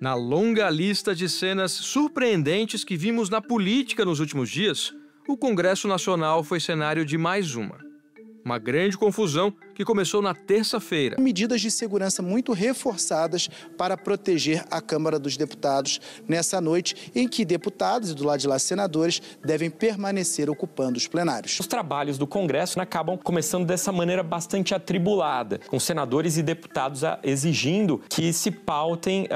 Na longa lista de cenas surpreendentes que vimos na política nos últimos dias, o Congresso Nacional foi cenário de mais uma. Uma grande confusão que começou na terça-feira. Medidas de segurança muito reforçadas para proteger a Câmara dos Deputados nessa noite, em que deputados e do lado de lá senadores devem permanecer ocupando os plenários. Os trabalhos do Congresso acabam começando dessa maneira bastante atribulada, com senadores e deputados exigindo que se pautem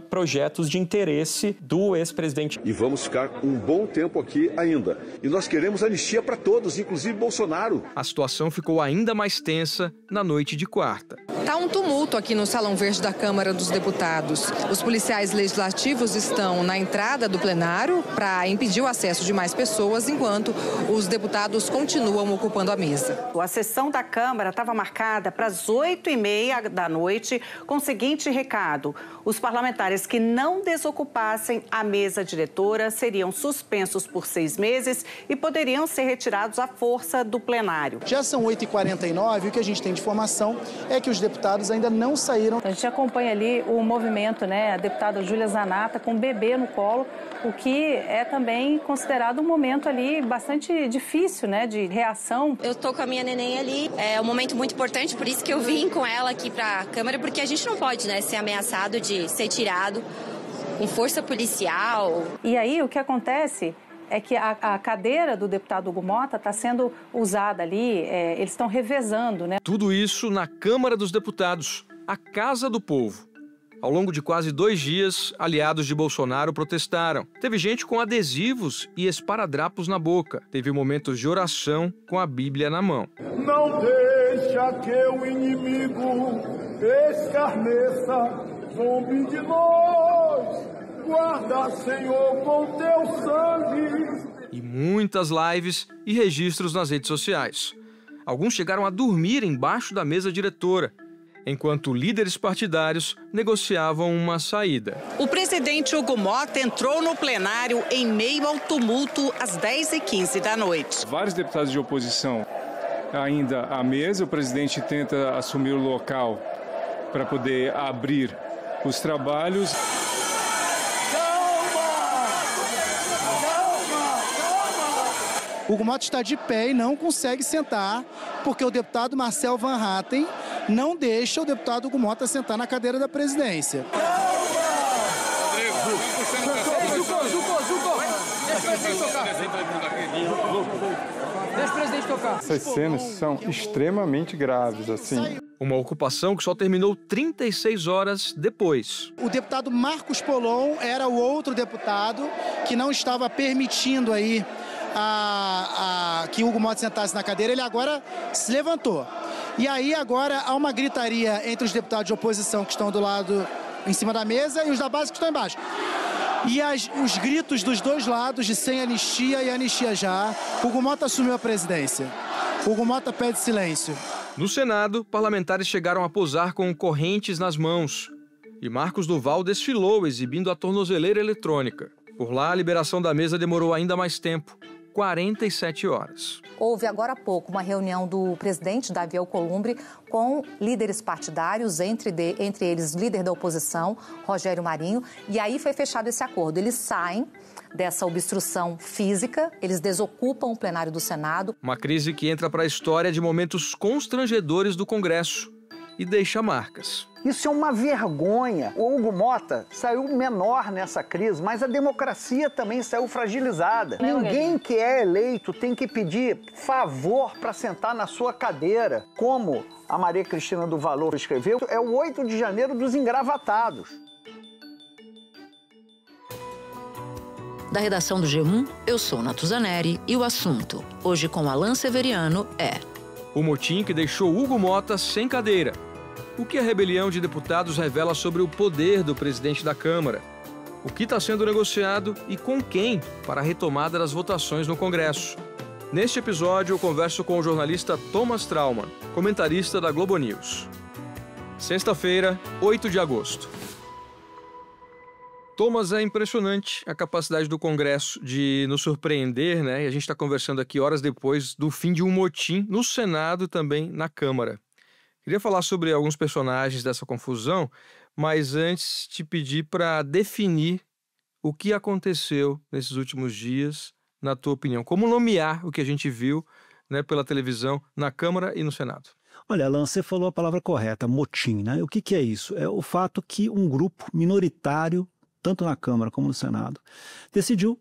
projetos de interesse do ex-presidente. E vamos ficar um bom tempo aqui ainda. E nós queremos anistia para todos, inclusive Bolsonaro. A situação ficou ainda mais tensa na noite de quarta. Tá um tumulto aqui no Salão Verde da Câmara dos Deputados. Os policiais legislativos estão na entrada do plenário para impedir o acesso de mais pessoas, enquanto os deputados continuam ocupando a mesa. A sessão da Câmara estava marcada para as 8h30 da noite, com o seguinte recado: os parlamentares que não desocupassem a mesa diretora seriam suspensos por 6 meses e poderiam ser retirados à força do plenário. Já são 8h49 e o que a gente tem de informação é que os deputados ainda não saíram. A gente acompanha ali o movimento, a deputada Júlia Zanata com o bebê no colo, o que é também considerado um momento ali bastante difícil, de reação. Eu tô com a minha neném ali, é um momento muito importante, por isso que eu vim com ela aqui para a Câmara, porque a gente não pode, ser ameaçado de ser tirado com força policial. E aí o que acontece é que a cadeira do deputado Hugo Motta está sendo usada ali, eles estão revezando, Tudo isso na Câmara dos Deputados, a Casa do Povo. Ao longo de quase 2 dias, aliados de Bolsonaro protestaram. Teve gente com adesivos e esparadrapos na boca. Teve momentos de oração com a Bíblia na mão. Não deixa que o inimigo escarneça, zombe de nós. Guarda, Senhor, com teu sangue. E muitas lives e registros nas redes sociais. Alguns chegaram a dormir embaixo da mesa diretora, enquanto líderes partidários negociavam uma saída. O presidente Hugo Motta entrou no plenário em meio ao tumulto às 10h15 da noite. Vários deputados de oposição ainda à mesa. O presidente tenta assumir o local para poder abrir os trabalhos. Hugo Motta está de pé e não consegue sentar, porque o deputado Marcel Van Hatten não deixa o deputado Hugo Motta sentar na cadeira da presidência. Deixa o presidente tocar. Essas cenas são extremamente graves, assim. Uma ocupação que só terminou 36 horas depois. O deputado Marcos Polon era o outro deputado que não estava permitindo aí que Hugo Motta sentasse na cadeira. Ele agora se levantou. E aí agora há uma gritaria entre os deputados de oposição que estão do lado em cima da mesa e os da base que estão embaixo. E os gritos dos dois lados de sem anistia e anistia já. Hugo Motta assumiu a presidência. Hugo Motta pede silêncio. No Senado, parlamentares chegaram a posar com correntes nas mãos. E Marcos Duval desfilou exibindo a tornozeleira eletrônica. Por lá, a liberação da mesa demorou ainda mais tempo. 47 horas. Houve agora há pouco uma reunião do presidente Davi Alcolumbre com líderes partidários, entre eles o líder da oposição, Rogério Marinho, e aí foi fechado esse acordo. Eles saem dessa obstrução física, eles desocupam o plenário do Senado. Uma crise que entra para a história de momentos constrangedores do Congresso e deixa marcas. Isso é uma vergonha. O Hugo Motta saiu menor nessa crise, mas a democracia também saiu fragilizada. Ninguém que é eleito tem que pedir favor para sentar na sua cadeira. Como a Maria Cristina do Valor escreveu, é o 8 de janeiro dos engravatados. Da redação do G1, eu sou Natuzaneri e o assunto, hoje com Alan Severiano, é... O motim que deixou Hugo Motta sem cadeira. O que a rebelião de deputados revela sobre o poder do presidente da Câmara? O que está sendo negociado e com quem para a retomada das votações no Congresso? Neste episódio, eu converso com o jornalista Thomas Traumann, comentarista da Globo News. Sexta-feira, 8 de agosto. Thomas, é impressionante a capacidade do Congresso de nos surpreender, né? E a gente está conversando aqui horas depois do fim de um motim no Senado e também na Câmara. Queria falar sobre alguns personagens dessa confusão, mas antes te pedir para definir o que aconteceu nesses últimos dias, na tua opinião. Como nomear o que a gente viu, né, pela televisão, na Câmara e no Senado? Olha, Alan, você falou a palavra correta, motim, né? O que é isso? É o fato que um grupo minoritário, tanto na Câmara como no Senado, decidiu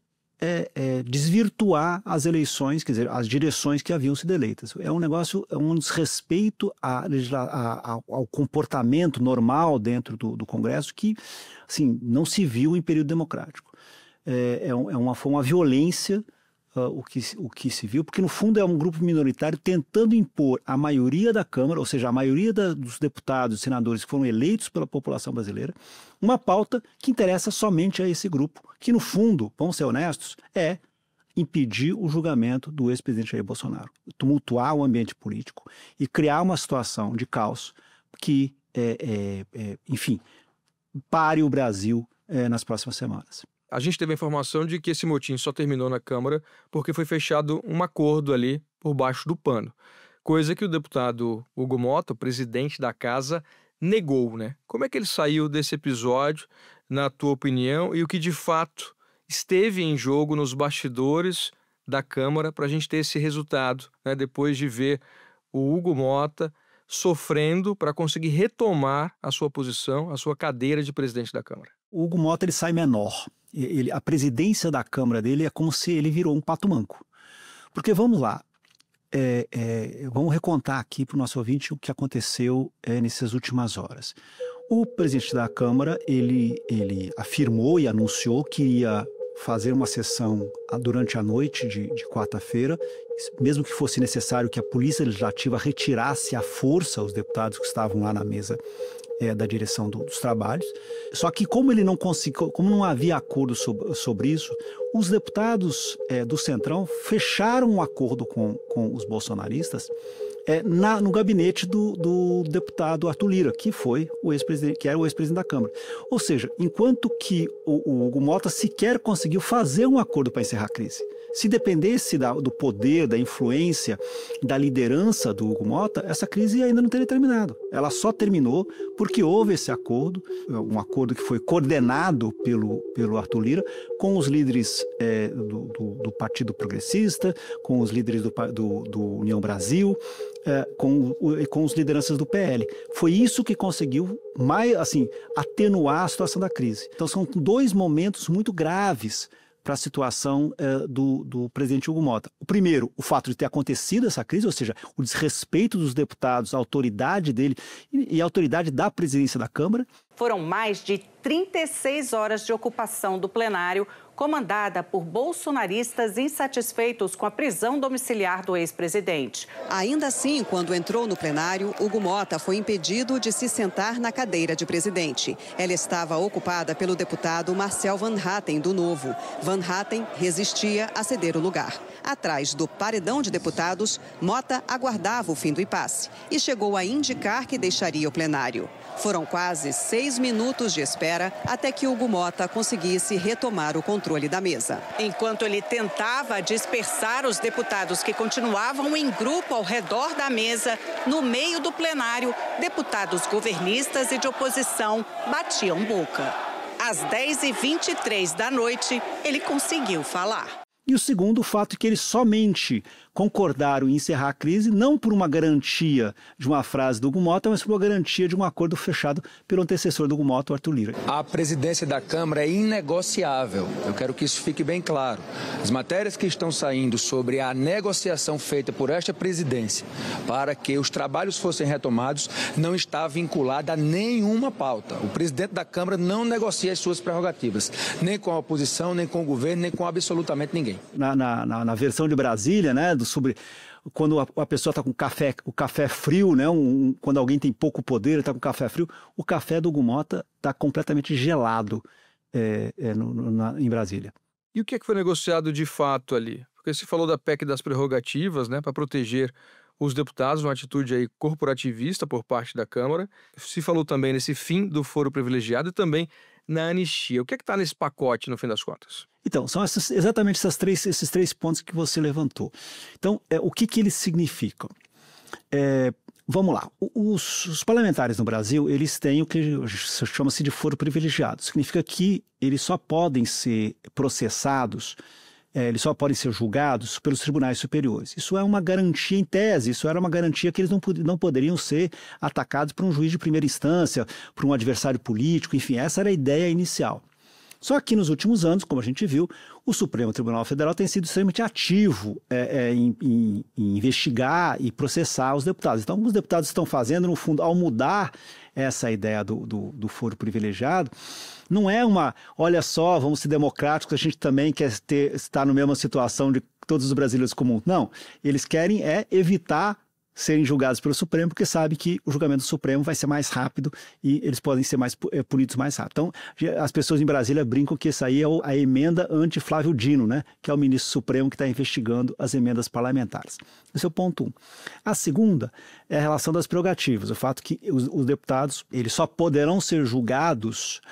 desvirtuar as eleições, quer dizer, as direções que haviam sido eleitas. É um negócio, é um desrespeito ao comportamento normal dentro do Congresso que, assim, não se viu em período democrático. Foi uma violência o que se viu, porque no fundo é um grupo minoritário tentando impor à maioria da Câmara, ou seja, a maioria dos deputados e senadores que foram eleitos pela população brasileira, uma pauta que interessa somente a esse grupo, que no fundo, vamos ser honestos, é impedir o julgamento do ex-presidente Jair Bolsonaro, tumultuar o ambiente político e criar uma situação de caos que, enfim, pare o Brasil nas próximas semanas. A gente teve a informação de que esse motim só terminou na Câmara porque foi fechado um acordo ali por baixo do pano. Coisa que o deputado Hugo Motta, presidente da casa, negou, né? Como é que ele saiu desse episódio, na tua opinião, e o que de fato esteve em jogo nos bastidores da Câmara para a gente ter esse resultado, né? Depois de ver o Hugo Motta sofrendo para conseguir retomar a sua posição, a sua cadeira de presidente da Câmara. O Hugo Motta ele sai menor. A presidência da Câmara dele é como se ele virou um pato manco. Porque vamos lá, vamos recontar aqui para o nosso ouvinte o que aconteceu nessas últimas horas. O presidente da Câmara, ele afirmou e anunciou que ia fazer uma sessão durante a noite de quarta-feira, mesmo que fosse necessário que a Polícia Legislativa retirasse à força os deputados que estavam lá na mesa da direção dos trabalhos. Só que como ele não conseguiu, como não havia acordo sobre isso, os deputados do Centrão fecharam um acordo com os bolsonaristas no gabinete do deputado Arthur Lira, que era o ex-presidente da Câmara. Ou seja, enquanto que o Hugo Motta sequer conseguiu fazer um acordo para encerrar a crise. Se dependesse do poder, da influência, da liderança do Hugo Motta, essa crise ainda não teria terminado. Ela só terminou porque houve esse acordo, um acordo que foi coordenado pelo Arthur Lira, com os líderes do Partido Progressista, com os líderes do União Brasil, com os lideranças do PL. Foi isso que conseguiu atenuar a situação da crise. Então são dois momentos muito graves para a situação do presidente Hugo Motta. O primeiro, o fato de ter acontecido essa crise, ou seja, o desrespeito dos deputados, a autoridade dele e a autoridade da presidência da Câmara. Foram mais de 36 horas de ocupação do plenário, comandada por bolsonaristas insatisfeitos com a prisão domiciliar do ex-presidente. Ainda assim, quando entrou no plenário, Hugo Motta foi impedido de se sentar na cadeira de presidente. Ela estava ocupada pelo deputado Marcel Van Hatten, do Novo. Van Hatten resistia a ceder o lugar. Atrás do paredão de deputados, Motta aguardava o fim do impasse e chegou a indicar que deixaria o plenário. Foram quase 6 minutos de espera até que Hugo Motta conseguisse retomar o controle da mesa. Enquanto ele tentava dispersar os deputados que continuavam em grupo ao redor da mesa, no meio do plenário, deputados governistas e de oposição batiam boca. Às 10h23 da noite, ele conseguiu falar. E o segundo, o fato é que eles somente concordaram em encerrar a crise, não por uma garantia de uma frase do Hugo Motta, mas por uma garantia de um acordo fechado pelo antecessor do Hugo Motta, o Arthur Lira. A presidência da Câmara é inegociável. Eu quero que isso fique bem claro. As matérias que estão saindo sobre a negociação feita por esta presidência para que os trabalhos fossem retomados não está vinculada a nenhuma pauta. O presidente da Câmara não negocia as suas prerrogativas, nem com a oposição, nem com o governo, nem com absolutamente ninguém. Na versão de Brasília, né, sobre quando a pessoa está com o café frio, né, quando alguém tem pouco poder, está com café frio, o café do Hugo Motta está completamente gelado em Brasília. E o que é que foi negociado de fato ali? Porque se falou da PEC das prerrogativas, né, para proteger os deputados, uma atitude aí corporativista por parte da Câmara. Se falou também nesse fim do foro privilegiado e também na anistia. O que é que está nesse pacote, no fim das contas? Então, são exatamente esses três pontos que você levantou. Então, o que eles significam? vamos lá. Os parlamentares no Brasil, eles têm o que chama-se de foro privilegiado. Significa que eles só podem ser processados, eles só podem ser julgados pelos tribunais superiores. Isso é uma garantia em tese, isso era uma garantia que eles não poderiam ser atacados por um juiz de primeira instância, por um adversário político, enfim, essa era a ideia inicial. Só que nos últimos anos, como a gente viu, o Supremo Tribunal Federal tem sido extremamente ativo em investigar e processar os deputados. Então, o que os deputados estão fazendo, no fundo, ao mudar essa ideia do foro privilegiado, não é olha só, vamos ser democráticos, a gente também quer estar na mesma situação de todos os brasileiros comuns. Não, eles querem evitar serem julgados pelo Supremo, porque sabe que o julgamento do Supremo vai ser mais rápido e eles podem ser punidos mais rápido. Então, as pessoas em Brasília brincam que essa aí é a emenda anti-Flávio Dino, né? Que é o ministro Supremo que está investigando as emendas parlamentares. Esse é o ponto 1. A segunda é a relação das prerrogativas, o fato que os deputados eles só poderão ser julgados,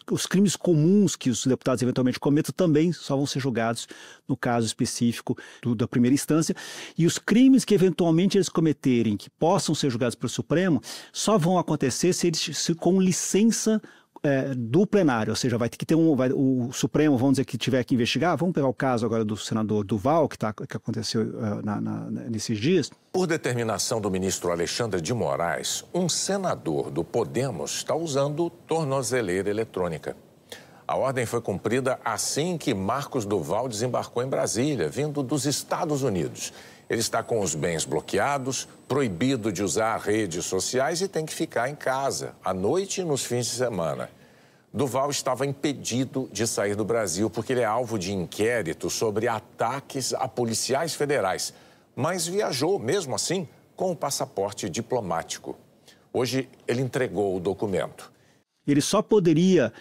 os crimes comuns que os deputados eventualmente cometam também só vão ser julgados no caso específico da primeira instância, e os crimes que eventualmente eles cometerem, que possam ser julgados pelo Supremo, só vão acontecer se com licença do plenário, ou seja, vai ter que ter o Supremo, vamos dizer que tiver que investigar, vamos pegar o caso agora do senador Duval, que aconteceu nesses dias. Por determinação do ministro Alexandre de Moraes, um senador do Podemos está usando tornozeleira eletrônica. A ordem foi cumprida assim que Marcos Duval desembarcou em Brasília, vindo dos Estados Unidos. Ele está com os bens bloqueados, proibido de usar redes sociais e tem que ficar em casa, à noite e nos fins de semana. Duval estava impedido de sair do Brasil porque ele é alvo de inquérito sobre ataques a policiais federais, mas viajou, mesmo assim, com o passaporte diplomático. Hoje, ele entregou o documento. Ele só poderia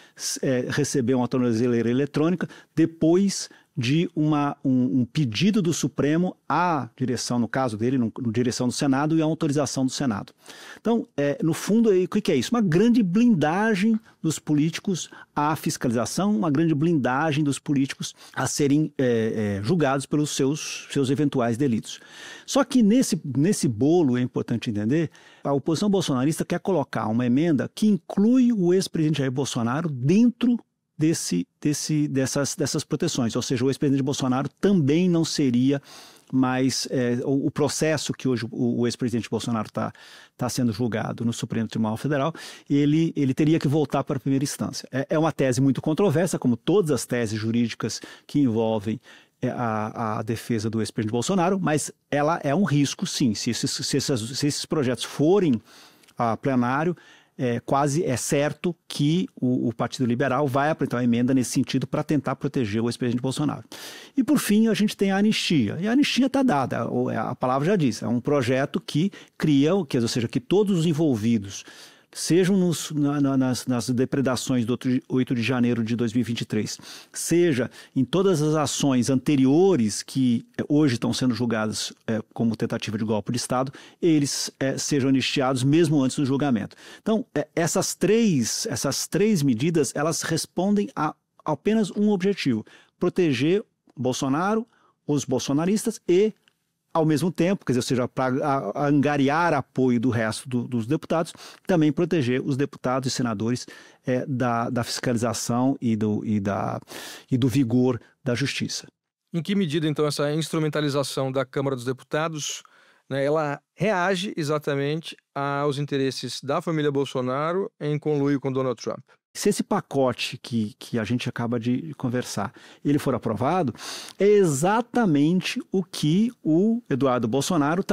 receber uma tornozeleira eletrônica depois de um pedido do Supremo à direção, no caso dele, na direção do Senado e a autorização do Senado. Então, no fundo, o que é isso? Uma grande blindagem dos políticos à fiscalização, uma grande blindagem dos políticos a serem julgados pelos seus eventuais delitos. Só que nesse bolo, é importante entender, a oposição bolsonarista quer colocar uma emenda que inclui o ex-presidente Jair Bolsonaro dentro dessas proteções, ou seja, o ex-presidente Bolsonaro também não seria mais o processo que hoje o ex-presidente Bolsonaro está sendo julgado no Supremo Tribunal Federal, ele teria que voltar para a primeira instância. É uma tese muito controversa, como todas as teses jurídicas que envolvem a defesa do ex-presidente Bolsonaro, mas ela é um risco, sim. Se esses projetos forem a plenário, quase é certo que o Partido Liberal vai apresentar uma emenda nesse sentido para tentar proteger o ex-presidente Bolsonaro. E, por fim, a gente tem a anistia. E a anistia está dada, a palavra já diz, é um projeto que cria, ou seja, que todos os envolvidos, sejam nas depredações do 8 de janeiro de 2023, seja em todas as ações anteriores que hoje estão sendo julgadas como tentativa de golpe de Estado, eles sejam anistiados mesmo antes do julgamento. Então, essas três medidas, elas respondem a apenas um objetivo: proteger Bolsonaro, os bolsonaristas e, ao mesmo tempo, quer dizer, ou seja, para angariar apoio do resto dos deputados, também proteger os deputados e senadores da fiscalização e do vigor da justiça. Em que medida, então, essa instrumentalização da Câmara dos Deputados, né, ela reage exatamente aos interesses da família Bolsonaro em conluio com Donald Trump? Se esse pacote que a gente acaba de conversar, ele for aprovado, é exatamente o que o Eduardo Bolsonaro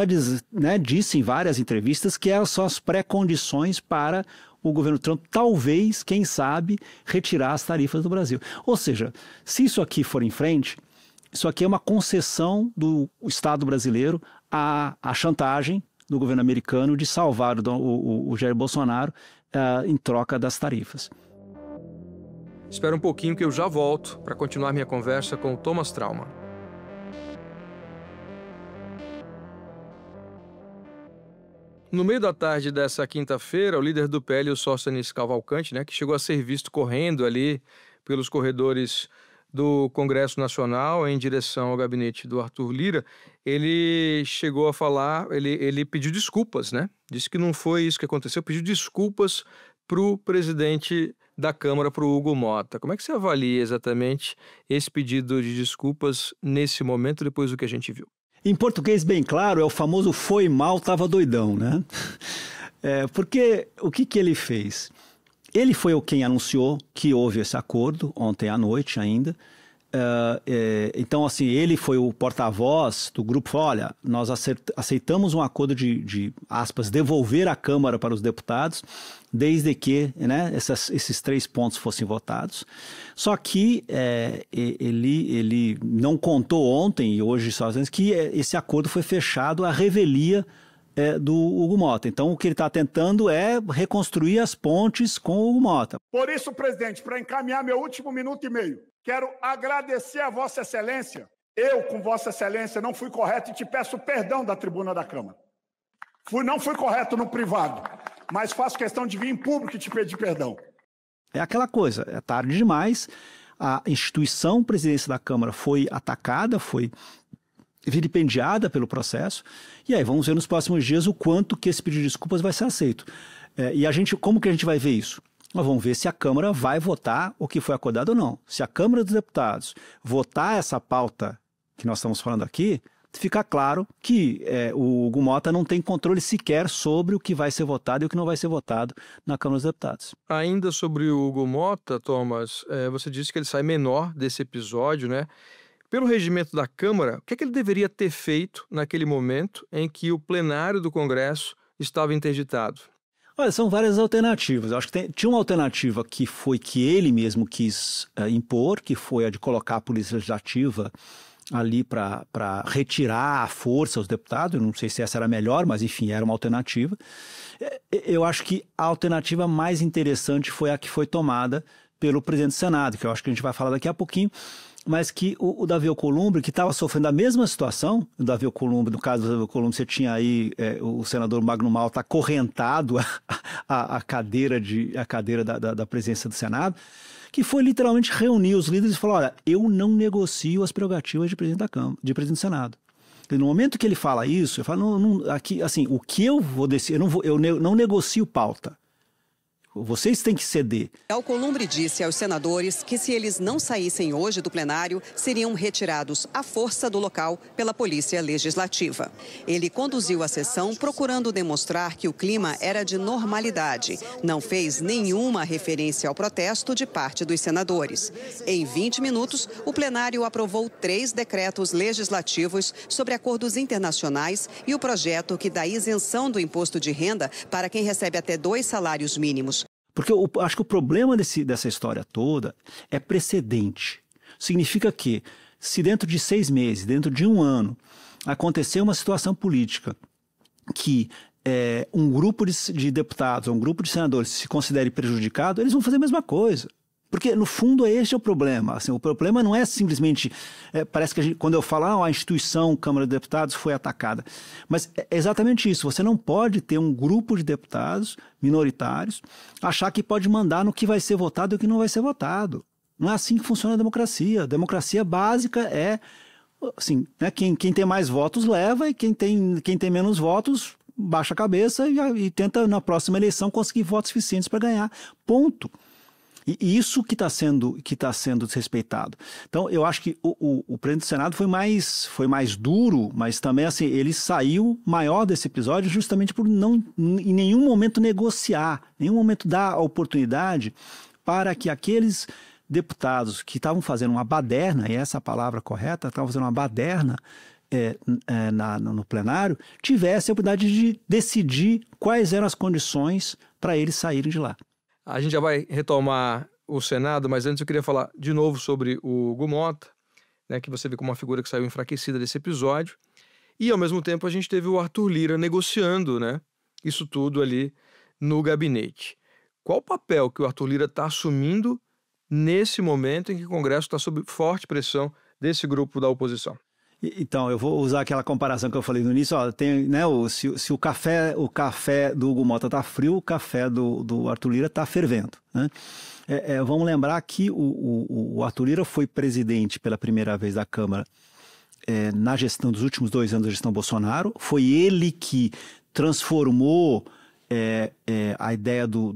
disse em várias entrevistas, que são as pré-condições para o governo Trump, talvez, quem sabe, retirar as tarifas do Brasil. Ou seja, se isso aqui for em frente, isso aqui é uma concessão do Estado brasileiro à chantagem do governo americano de salvar o Jair Bolsonaro em troca das tarifas. Espera um pouquinho que eu já volto para continuar minha conversa com o Thomas Trauman. No meio da tarde dessa quinta-feira, o líder do PL, o Sóstenes Cavalcante, que chegou a ser visto correndo ali pelos corredores do Congresso Nacional em direção ao gabinete do Arthur Lira, ele chegou a falar, ele pediu desculpas, né? Disse que não foi isso que aconteceu, pediu desculpas para o presidente da Câmara, para o Hugo Mota. Como é que você avalia exatamente esse pedido de desculpas nesse momento, depois do que a gente viu? Em português bem claro, é o famoso foi mal, tava doidão, né? Porque o que ele fez? Ele foi quem anunciou que houve esse acordo ontem à noite ainda. Então, assim, ele foi o porta-voz do grupo. Olha, nós aceitamos um acordo de aspas, devolver a Câmara para os deputados, desde que, né, esses 3 pontos fossem votados. Só que ele não contou ontem e hoje só que esse acordo foi fechado à revelia do Hugo Mota. Então, o que ele está tentando é reconstruir as pontes com o Hugo Mota. Por isso, presidente, para encaminhar meu último minuto e meio, quero agradecer a Vossa Excelência. Eu, com Vossa Excelência, não fui correto e te peço perdão da tribuna da Câmara. Não fui correto no privado, mas faço questão de vir em público e te pedir perdão. É aquela coisa, é tarde demais, a instituição presidência da Câmara foi atacada, foi vilipendiada pelo processo, e aí vamos ver nos próximos dias o quanto que esse pedido de desculpas vai ser aceito. E como que a gente vai ver isso? Nós vamos ver se a Câmara vai votar o que foi acordado ou não. Se a Câmara dos Deputados votar essa pauta que nós estamos falando aqui, fica claro que o Hugo Mota não tem controle sequer sobre o que vai ser votado e o que não vai ser votado na Câmara dos Deputados. Ainda sobre o Hugo Mota, Thomas, você disse que ele sai menor desse episódio, né? Pelo regimento da Câmara, o que é que ele deveria ter feito naquele momento em que o plenário do Congresso estava interditado? Olha, são várias alternativas. Eu acho que tinha uma alternativa que foi que ele mesmo quis impor, que foi a de colocar a Polícia Legislativa ali para retirar à força os deputados. Eu não sei se essa era a melhor, mas enfim, era uma alternativa. Eu acho que a alternativa mais interessante foi a que foi tomada pelo presidente do Senado, que eu acho que a gente vai falar daqui a pouquinho, mas que o Davi Alcolumbre, que estava sofrendo a mesma situação, o Davi Alcolumbre, no caso do Davi Alcolumbre, você tinha aí o senador Magno Malta acorrentado à cadeira da presidência do Senado, que foi literalmente reunir os líderes e falar, olha, eu não negocio as prerrogativas de presidente da Câmara, de presidente do Senado. E no momento que ele fala isso, ele fala, aqui, assim, o que eu vou decidir, eu não negocio pauta. Vocês têm que ceder. Alcolumbre disse aos senadores que se eles não saíssem hoje do plenário, seriam retirados à força do local pela Polícia Legislativa. Ele conduziu a sessão procurando demonstrar que o clima era de normalidade. Não fez nenhuma referência ao protesto de parte dos senadores. Em 20 minutos, o plenário aprovou 3 decretos legislativos sobre acordos internacionais e o projeto que dá isenção do imposto de renda para quem recebe até 2 salários mínimos. Porque eu acho que o problema dessa história toda é precedente. Significa que, se dentro de 6 meses, dentro de 1 ano, acontecer uma situação política que um grupo de deputados, um grupo de senadores se considere prejudicado, eles vão fazer a mesma coisa. Porque, no fundo, este é o problema. Assim, o problema não é simplesmente... parece que quando eu falo, a instituição Câmara de Deputados foi atacada. Mas é exatamente isso. Você não pode ter um grupo de deputados minoritários achar que pode mandar no que vai ser votado e o que não vai ser votado. Não é assim que funciona a democracia. A democracia básica é... assim, né, quem tem mais votos leva e quem tem menos votos baixa a cabeça e tenta, na próxima eleição, conseguir votos suficientes para ganhar. Ponto. E isso que está sendo desrespeitado. Então, eu acho que o presidente do Senado foi mais duro, mas também assim, ele saiu maior desse episódio justamente por não, em nenhum momento, negociar, em nenhum momento dar a oportunidade para que aqueles deputados que estavam fazendo uma baderna, e essa é a palavra correta, estavam fazendo uma baderna no plenário, tivessem a oportunidade de decidir quais eram as condições para eles saírem de lá. A gente já vai retomar o Senado, mas antes eu queria falar de novo sobre o Hugo Mota, né, que você vê como uma figura que saiu enfraquecida desse episódio. E, ao mesmo tempo, a gente teve o Arthur Lira negociando, né, isso tudo ali no gabinete. Qual o papel que o Arthur Lira está assumindo nesse momento em que o Congresso está sob forte pressão desse grupo da oposição? Então, eu vou usar aquela comparação que eu falei no início. Ó, tem, né, se o café do Hugo Mota está frio, o café do Arthur Lira está fervendo, né? Vamos lembrar que o Arthur Lira foi presidente pela primeira vez da Câmara na gestão dos últimos 2 anos da gestão Bolsonaro. Foi ele que transformou a ideia do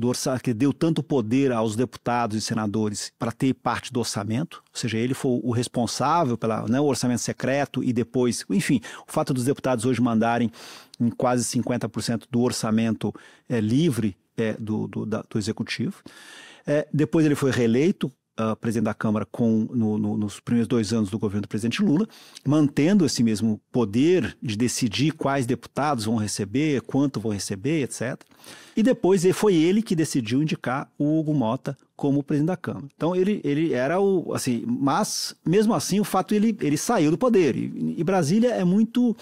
orçamento, que deu tanto poder aos deputados e senadores para ter parte do orçamento, ou seja, ele foi o responsável pelo orçamento secreto e depois, enfim, o fato dos deputados hoje mandarem em quase 50% do orçamento livre do Executivo. Depois ele foi reeleito presidente da Câmara nos primeiros 2 anos do governo do presidente Lula, mantendo esse mesmo poder de decidir quais deputados vão receber, quanto vão receber, etc. E depois foi ele que decidiu indicar o Hugo Mota como presidente da Câmara. Então ele era mas mesmo assim o fato ele saiu do poder. E Brasília é muito